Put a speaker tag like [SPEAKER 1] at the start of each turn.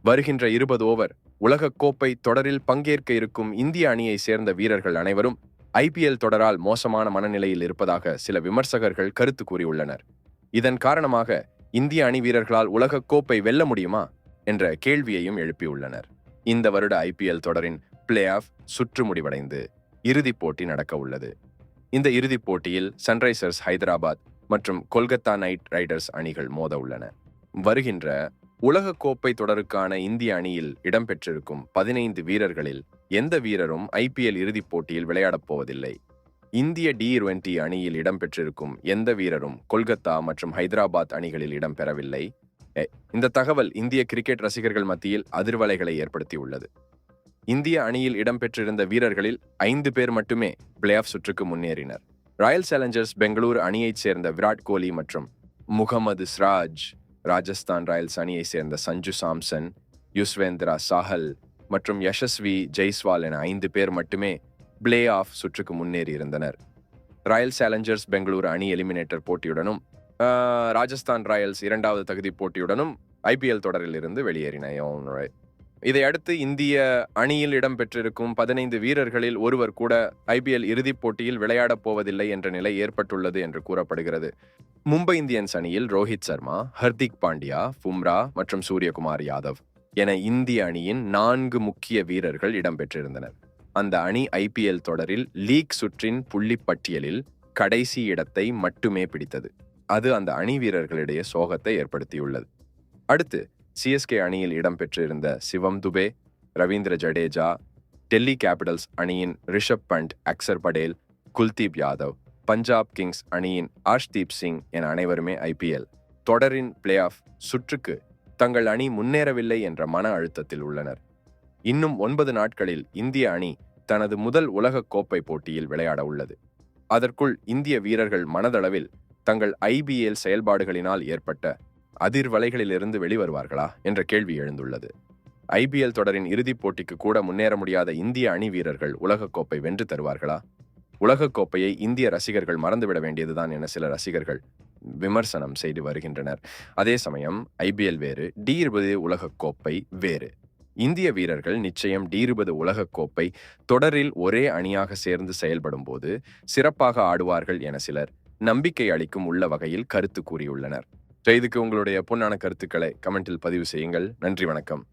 [SPEAKER 1] வருகின்ற 20 ஓவர் உலகக்கோப்பை தொடரில் பங்கேற்க இருக்கும் இந்திய அணியை சேர்ந்த வீரர்கள் அனைவரும் ஐபிஎல் தொடரால் மோசமான மனநிலையில் இருப்பதாக சில விமர்சகர்கள் கருத்து கூறியுள்ளனர். இதன் காரணமாக இந்திய அணி வீரர்களால் உலகக்கோப்பை வெல்ல முடியுமா என்ற கேள்வியையும் எழுப்பியுள்ளனர். இந்த வருட ஐபிஎல் தொடரின் பிளே ஆஃப் சுற்று முடிவடைந்து இறுதிப் போட்டி நடக்க உள்ளது. இந்த இறுதிப் போட்டியில் சன்ரைசர்ஸ் ஹைதராபாத் மற்றும் கொல்கத்தா நைட் ரைடர்ஸ் அணிகள் மோத உள்ளன. வருகின்ற உலகக்கோப்பை தொடருக்கான இந்திய அணியில் இடம்பெற்றிருக்கும் 15 வீரர்களில் எந்த வீரரும் ஐபிஎல் இறுதிப் போட்டியில் விளையாடப் போவதில்லை. இந்திய T20 அணியில் இடம்பெற்றிருக்கும் எந்த வீரரும் கொல்கத்தா மற்றும் ஹைதராபாத் அணிகளில் இடம்பெறவில்லை. இந்த தகவல் இந்திய கிரிக்கெட் ரசிகர்கள் மத்தியில் அதிர்வலைகளை ஏற்படுத்தியுள்ளது. இந்திய அணியில் இடம்பெற்றிருந்த வீரர்களில் 5 பேர் மட்டுமே பிளே ஆஃப் சுற்றுக்கு முன்னேறினர். ராயல் சேலஞ்சர்ஸ் பெங்களூரு அணியைச் சேர்ந்த விராட் கோலி மற்றும் முகமது சிராஜ், ராஜஸ்தான் ராயல்ஸ் அணியைச் சேர்ந்த சஞ்சு சாம்சன், யுஸ்வேந்திரா சாஹல் மற்றும் யசஸ்வி ஜெய்ஸ்வால் என 5 பேர் மட்டுமே பிளே ஆஃப் சுற்றுக்கு முன்னேறி இருந்தனர். ராயல் சேலஞ்சர்ஸ் பெங்களூரு அணி எலிமினேட்டர் போட்டியுடனும் ராஜஸ்தான் ராயல்ஸ் 2வது தகுதி போட்டியுடனும் ஐபிஎல் தொடரில் இருந்து வெளியேறின. இதையடுத்து இந்திய அணியில் இடம்பெற்றிருக்கும் 15 வீரர்களில் ஒருவர் கூட ஐபிஎல் இறுதிப் போட்டியில் விளையாடப் போவதில்லை என்ற நிலை ஏற்பட்டுள்ளது என்று கூறப்படுகிறது. மும்பை இந்தியன்ஸ் அணியில் ரோஹித் சர்மா, ஹர்திக் பாண்டியா, பும்ரா மற்றும் சூரியகுமார் யாதவ் என இந்திய அணியின் 4 முக்கிய வீரர்கள் இடம்பெற்றிருந்தனர். அந்த அணி ஐபிஎல் தொடரில் லீக் சுற்றின் புள்ளி பட்டியலில் கடைசி இடத்தை மட்டுமே பிடித்தது. அது அந்த அணி வீரர்களிடையே சோகத்தை ஏற்படுத்தியுள்ளது. அடுத்து சிஎஸ்கே அணியில் இடம்பெற்றிருந்த சிவம் துபே, ரவீந்திர ஜடேஜா, டெல்லி கேபிட்டல்ஸ் அணியின் ரிஷப் பண்ட், அக்சர் படேல், குல்தீப் யாதவ், பஞ்சாப் கிங்ஸ் அணியின் ஆஷ்தீப் சிங் என அனைவருமே ஐபிஎல் தொடரின் பிளே ஆஃப் சுற்றுக்கு தங்கள் அணி முன்னேறவில்லை என்ற மன அழுத்தத்தில் உள்ளனர். இன்னும் 9 நாட்களில் இந்திய அணி தனது முதல் உலகக் கோப்பை போட்டியில் விளையாட உள்ளது. அதற்குள் இந்திய வீரர்கள் மனதளவில் தங்கள் ஐபிஎல் செயல்பாடுகளினால் ஏற்பட்ட அதிர்வலைகளிலிருந்து வெளிவருவார்களா என்ற கேள்வி எழுந்துள்ளது. ஐபிஎல் தொடரின் இறுதிப் போட்டிக்கு கூட முன்னேற முடியாத இந்திய அணி வீரர்கள் உலகக்கோப்பை வென்று தருவார்களா? உலகக்கோப்பையை இந்திய ரசிகர்கள் மறந்துவிட வேண்டியதுதான் என சில ரசிகர்கள் விமர்சனம் செய்து வருகின்றனர். அதே சமயம் ஐபிஎல் வேறு, T20 உலகக்கோப்பை வேறு. இந்திய வீரர்கள் நிச்சயம் T20 உலகக்கோப்பை தொடரில் ஒரே அணியாக சேர்ந்து செயல்படும் போது சிறப்பாக ஆடுவார்கள் என சிலர் நம்பிக்கை அளிக்கும் உள்ள வகையில் கருத்து கூறியுள்ளனர். இதுக்கு உங்களுடைய பொன்னான கருத்துக்களை கமெண்டில் பதிவு செய்யுங்கள். நன்றி, வணக்கம்.